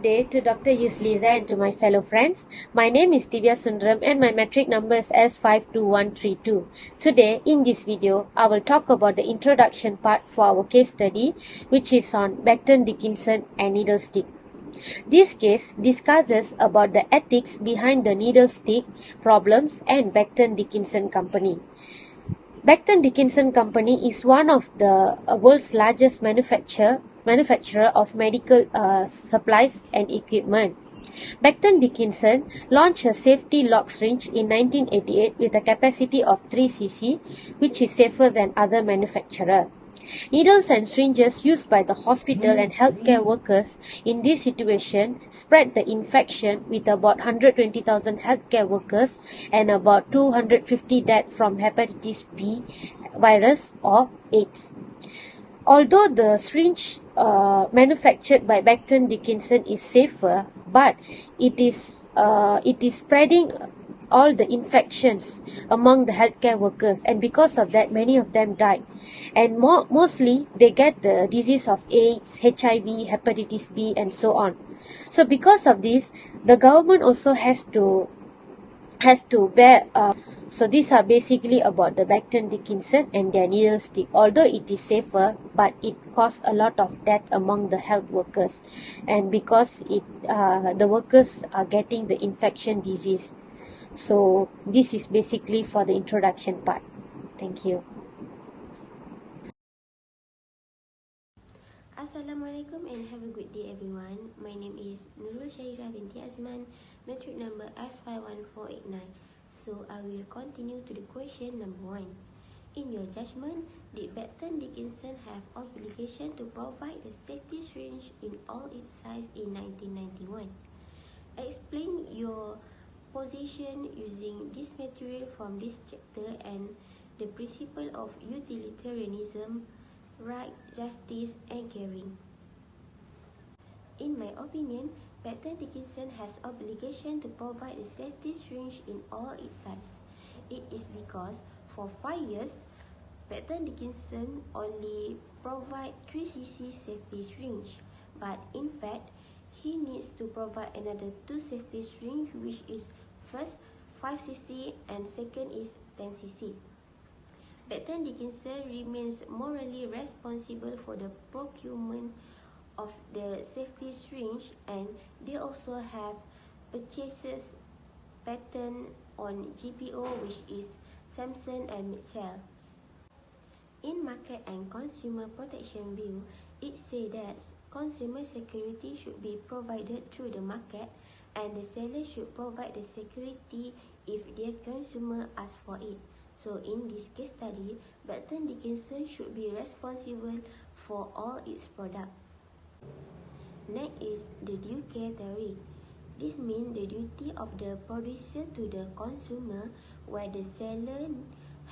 day to Dr. Yusliza and to my fellow friends. My name is Divya Sundaram and my metric number is S52132. Today, in this video, I will talk about the introduction part for our case study, which is on Becton, Dickinson and needle stick. This case discusses about the ethics behind the needle stick problems and Becton Dickinson Company. Becton Dickinson Company is one of the world's largest manufacturer of medical supplies and equipment. Becton Dickinson launched a safety lock syringe in 1988 with a capacity of 3 cc, which is safer than other manufacturers. Needles and syringes used by the hospital and healthcare workers in this situation spread the infection with about 120,000 healthcare workers and about 250 deaths from hepatitis B virus or AIDS. Although the syringe manufactured by Becton Dickinson is safer, but it is spreading all the infections among the healthcare workers, and because of that many of them died, and mostly they get the disease of AIDS, HIV, hepatitis B and so on. So because of this, the government also has to bear so these are basically about the Becton Dickinson and their needle stick. Although it is safer, but it caused a lot of death among the health workers, and because the workers are getting the infection disease. So this is basically for the introduction part. Thank you. Assalamualaikum and have a good day everyone. My name is Nurul Syahira binti Azman, metric number S51489. So I will continue to the question number 1. In your judgment, did Becton Dickinson have obligation to provide the safety syringe in all its size in 1991? Explain your position using this material from this chapter and the principle of utilitarianism, right, justice and caring. In my opinion, Becton Dickinson has obligation to provide a safety syringe in all its size. It is because for 5 years, Becton Dickinson only provide 3 cc safety syringe, but in fact, he needs to provide another 2 safety syringe, which is first 5 cc and second is 10 cc. Becton Dickinson remains morally responsible for the procurement of the safety syringe, and they also have purchases patent on GPO, which is Samson and Mitchell. In market and consumer protection view, it says that consumer security should be provided through the market, and the seller should provide the security if their consumer ask for it. So in this case study, Becton Dickinson should be responsible for all its products. Next is the due care theory. This means the duty of the producer to the consumer, where the seller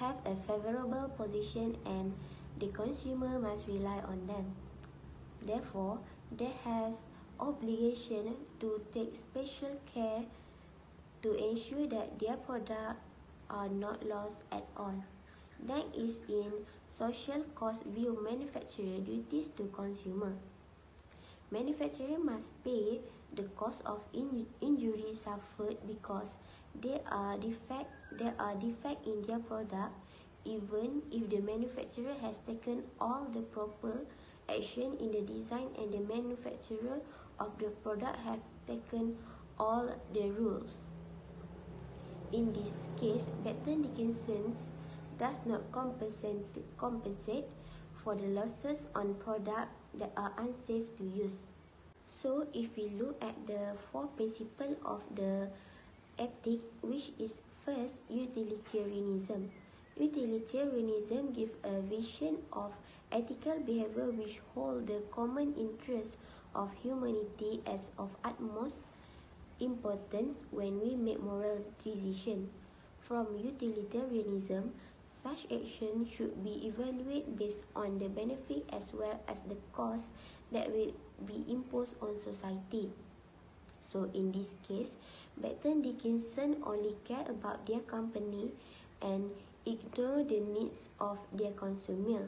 have a favorable position and the consumer must rely on them. Therefore, they has obligation to take special care to ensure that their products are not lost at all. That is in social cost view manufacturer duties to consumer. Manufacturer must pay the cost of injury suffered because there are defect in their product, even if the manufacturer has taken all the proper action in the design and the manufacturer of the product have taken all the rules. In this case, Becton Dickinson does not compensate for the losses on products that are unsafe to use. So if we look at the 4 principles of the ethic, which is first, utilitarianism. Utilitarianism gives a vision of ethical behavior which hold the common interest of humanity as of utmost importance when we make moral decisions. From utilitarianism, such action should be evaluated based on the benefit as well as the cost that will be imposed on society. So in this case, Becton Dickinson only care about their company and ignore the needs of their consumer.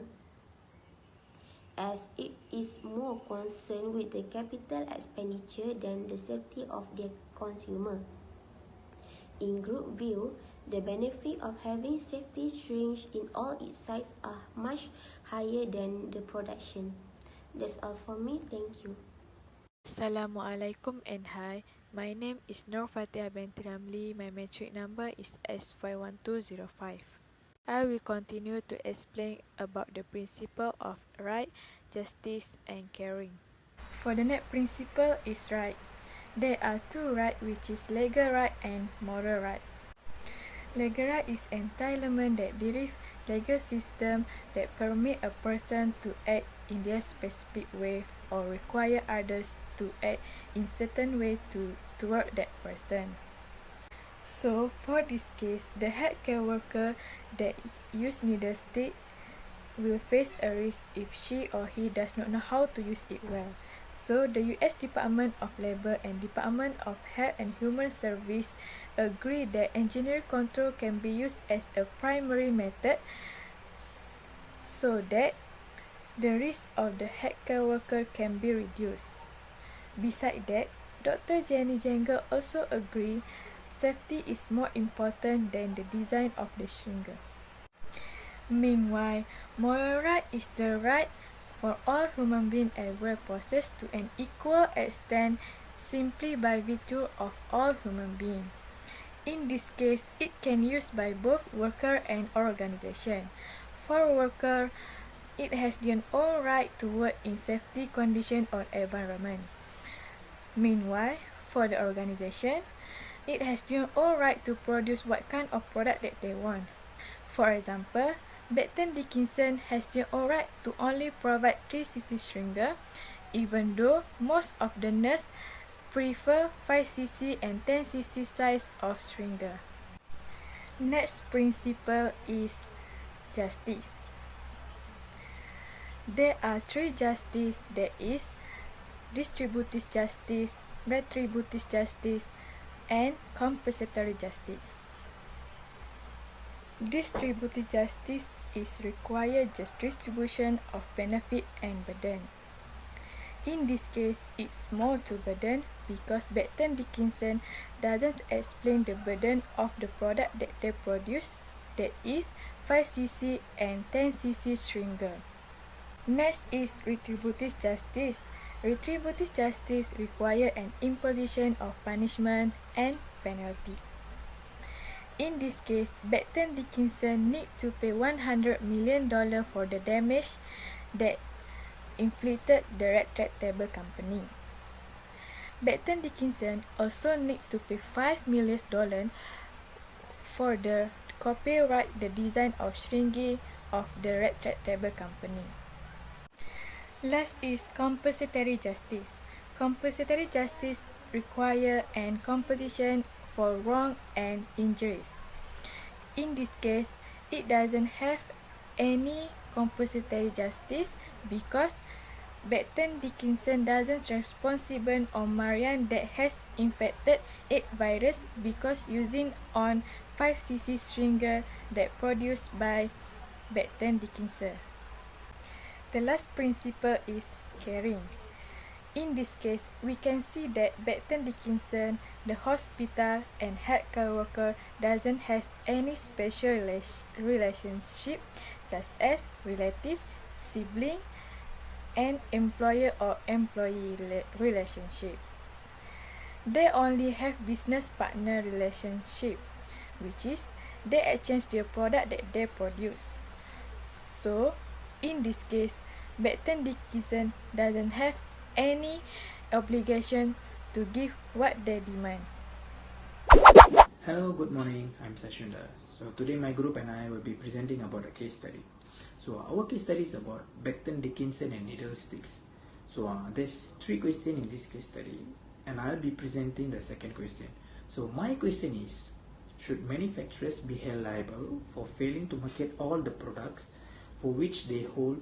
as it is more concerned with the capital expenditure than the safety of their consumer. In group view, the benefit of having safety syringe in all its sites are much higher than the production. That's all for me. Thank you. Assalamualaikum and hi. My name is Nur Fatihah binti Ramli. My metric number is S51205. I will continue to explain about the principle of right, justice and caring. For the net principle is right. There are two rights, which is legal right and moral right. Legal right is entitlement that derive legal system that permit a person to act in their specific way or require others to act in certain way toward that person. So for this case, the healthcare worker that use needle stick will face a risk if she or he does not know how to use it well. So the US Department of Labor and Department of Health and Human Service agree that engineering control can be used as a primary method so that the risk of the healthcare worker can be reduced. Besides that, Dr. Jenny Jengel also agree safety is more important than the design of the syringe. Meanwhile, moral right is the right for all human beings everywhere possessed to an equal extent simply by virtue of all human beings. In this case, it can used by both worker and organization. For worker, it has their own right to work in safety condition or environment. Meanwhile, for the organization, it has their own right to produce what kind of product that they want. For example, Becton Dickinson has their own right to only provide 3cc syringe, even though most of the nurses prefer 5cc and 10cc size of syringe. Next principle is justice. There are three justice, that is distributive justice, retributive justice, and compensatory justice. Distributive justice is required just distribution of benefit and burden. In this case, it's more to burden because Becton Dickinson doesn't explain the burden of the product that they produce, that is 5cc and 10cc syringe. Next is retributive justice. Retributive justice requires an imposition of punishment and penalty. In this case, Becton Dickinson need to pay $100 million for the damage that inflicted the retractable company. Becton Dickinson also need to pay $5 million for the copyright the design of syringe of the retractable company. Last is compensatory justice. Compensatory justice requires an compensation for wrong and injuries. In this case, it doesn't have any compensatory justice because Becton Dickinson doesn't responsible on Marianne that has infected 8 virus because using on 5cc syringe that produced by Becton Dickinson. The last principle is caring. In this case, we can see that Becton Dickinson, the hospital and healthcare worker doesn't have any special relationship such as relative, sibling, and employer or employee relationship. They only have business partner relationship, which is they exchange their product that they produce. So, in this case, Becton Dickinson doesn't have any obligation to give what they demand. Hello, good morning. I'm Sashunda. So today my group and I will be presenting about a case study. So our case study is about Becton Dickinson and needle sticks. So there's 3 questions in this case study, and I'll be presenting the second question. So my question is, should manufacturers be held liable for failing to market all the products for which they hold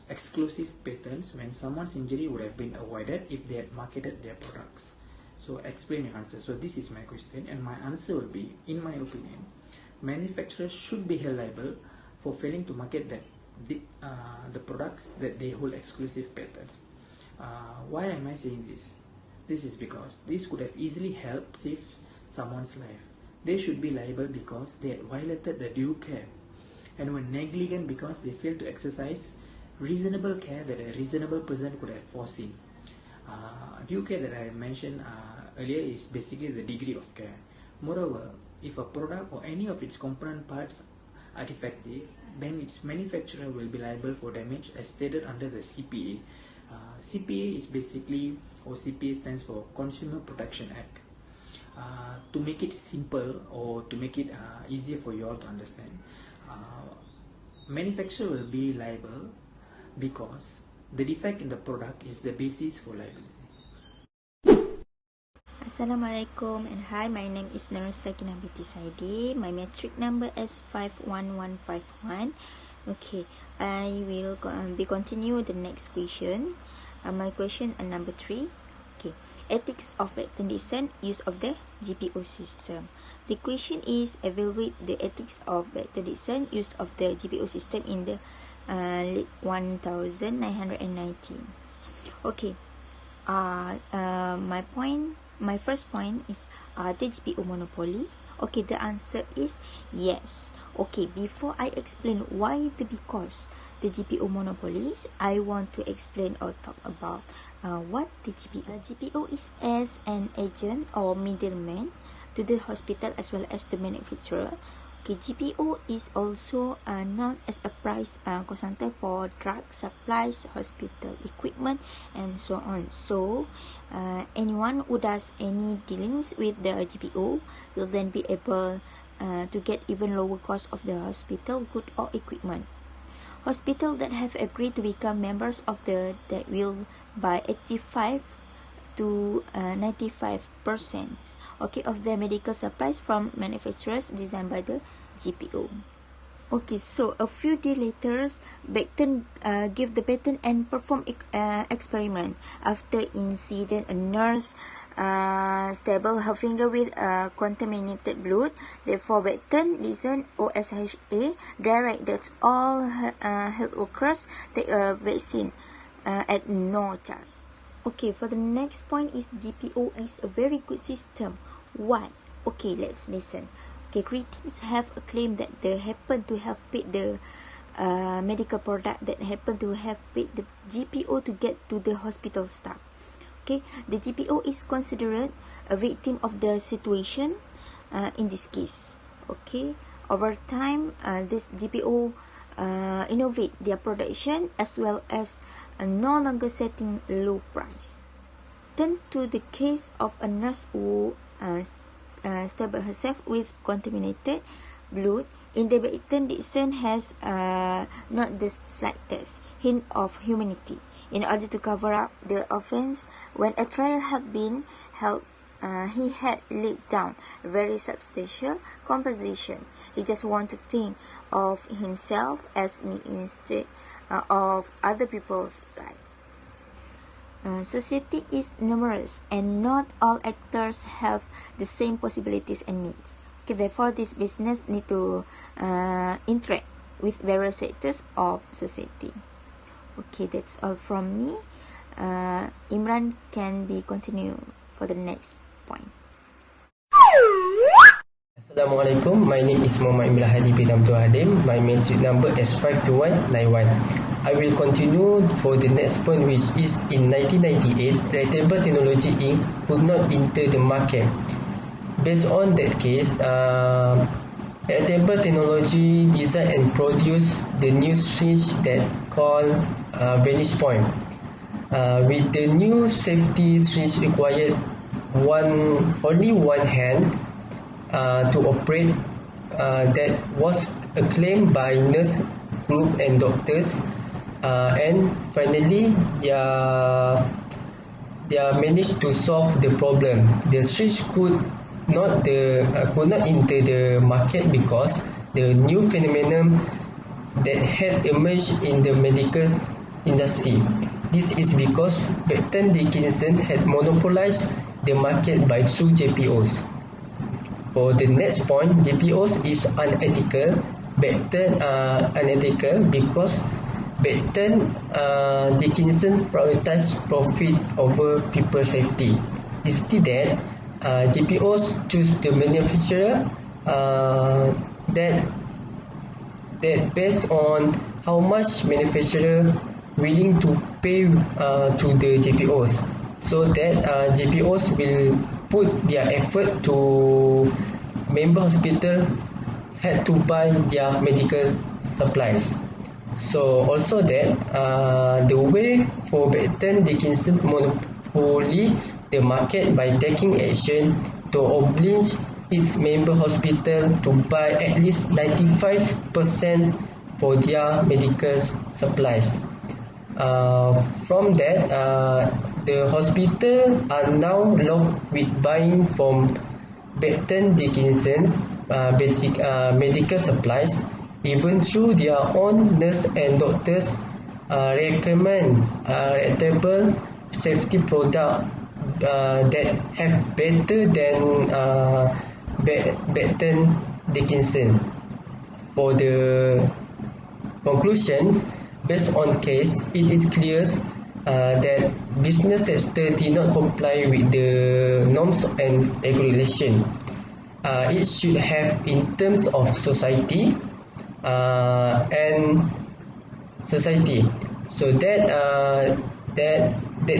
exclusive patents when someone's injury would have been avoided if they had marketed their products? So explain your answer. So this is my question, and my answer will be, in my opinion, manufacturers should be held liable for failing to market that the products that they hold exclusive patents. Why am I saying this? This is because this could have easily helped save someone's life. They should be liable because they had violated the due care and were negligent because they failed to exercise reasonable care that a reasonable person could have foreseen. Due care that I mentioned earlier is basically the degree of care. Moreover, if a product or any of its component parts are defective, then its manufacturer will be liable for damage as stated under the CPA. CPA is basically, or CPA stands for Consumer Protection Act. To make it simple or to make it easier for you all to understand, manufacturer will be liable because the defect in the product is the basis for liability. Assalamualaikum and hi, my name is Sakina Binti Saidi. My metric number is 51151. Okay, I will continue the next question. My question number 3. Okay, ethics of Becton Dickinson use of the GPO system. The question is evaluate the ethics of Becton Dickinson use of the GPO system in the 1919. Okay, my first point is the GPO monopolies. Okay, the answer is yes. Okay, before I explain why because the GPO monopolies, I want to explain or talk about what the GPO. GPO is as an agent or middleman to the hospital as well as the manufacturer. Okay, GPO is also known as a price consultant for drug supplies, hospital equipment, and so on. So, anyone who does any dealings with the GPO will then be able to get even lower cost of the hospital good or equipment. Hospitals that have agreed to become members of that will buy 85 to 95% okay, of their medical supplies from manufacturers designed by the GPO. Okay, so a few days later, Becton gave the patent and performed experiment. After incident, a nurse stabbed her finger with contaminated blood. Therefore, Becton Dickinson OSHA direct that all health workers take a vaccine at no charge. Okay, for the next point is GPO is a very good system. Why? Okay, let's listen. Okay, critics have a claim that they happen to have paid the medical product that happen to have paid the GPO to get to the hospital staff. Okay, the GPO is considered a victim of the situation in this case. Okay, over time, this GPO innovate their production as well as no longer setting low price. Turn to the case of a nurse who stabbed herself with contaminated blood. In the Becton Dickinson has not the slightest hint of humanity. In order to cover up the offense, when a trial had been held, he had laid down a very substantial compensation. He just wanted to think of himself as me instead of other people's lives. Society is numerous and not all actors have the same possibilities and needs. Okay, therefore, this business need to interact with various sectors of society. Okay, that's all from me. Imran can be continued for the next point. Assalamualaikum, my name is Muhammad Imran Hadi bin Abdul Halim. My metric number is 52191. I will continue for the next point, which is in 1998, Rectable Technology Inc. could not enter the market. Based on that case, Rectable Technology designed and produced the new syringe that called Vantage Point. With the new safety syringe required only one hand to operate, that was acclaimed by nurse group and doctors, and finally they managed to solve the problem. The syringe could not enter the market because the new phenomenon that had emerged in the medical industry. This is because Becton Dickinson had monopolized the market by two GPOs. For the next point, GPOs is unethical Becton unethical because Becton Dickinson prioritized profit over people safety. Instead, GPOs choose the manufacturer that based on how much manufacturer willing to pay to the GPOs, so that GPOs will put their effort to member hospital had to buy their medical supplies. So also that the way for Becton Dickinson monopoly the market by taking action to oblige its member hospital to buy at least 95% for their medical supplies. From that, the hospital are now locked with buying from Becton Dickinson's medical supplies, even though their own nurse and doctors recommend reputable safety product that have better than Becton Dickinson. For the conclusions, based on case, it is clear that business sector did not comply with the norms and regulation. It should have in terms of society and society. So that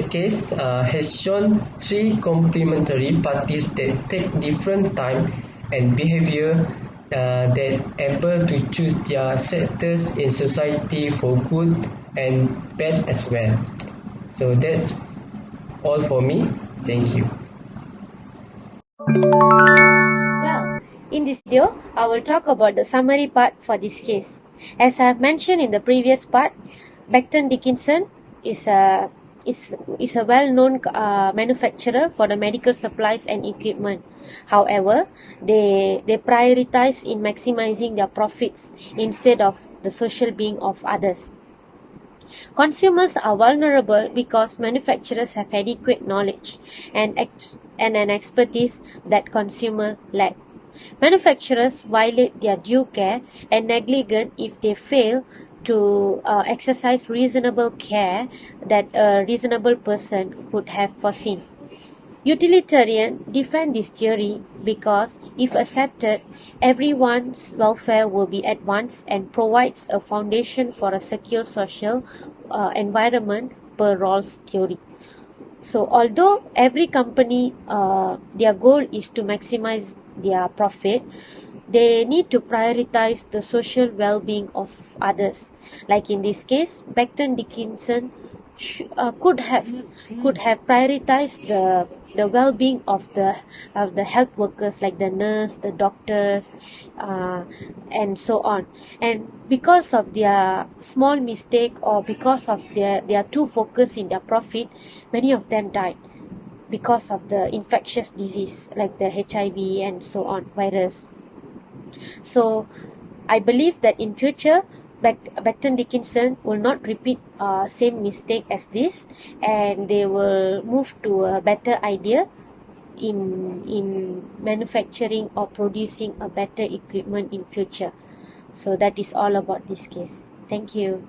case has shown three complementary parties that take different time and behavior that able to choose their sectors in society for good and bad as well. So that's all for me. Thank you. Well, in this video, I will talk about the summary part for this case. As I have mentioned in the previous part, Becton Dickinson is a well-known manufacturer for the medical supplies and equipment. However, they prioritize in maximizing their profits instead of the social being of others. Consumers are vulnerable because manufacturers have adequate knowledge and an expertise that consumers lack. Manufacturers violate their due care and negligent if they fail to exercise reasonable care that a reasonable person could have foreseen. Utilitarians defend this theory because, if accepted, everyone's welfare will be advanced and provides a foundation for a secure social environment per Rawls' theory. So, although every company, their goal is to maximize their profit, they need to prioritize the social well-being of others. Like in this case, Becton Dickinson could have prioritized the well-being of the health workers, like the nurse, the doctors, and so on. And because of their small mistake, or because of they are too focused in their profit, many of them died because of the infectious disease like the HIV and so on virus. So I believe that in future Becton Dickinson will not repeat same mistake as this, and they will move to a better idea in manufacturing or producing a better equipment in future. So that is all about this case. Thank you.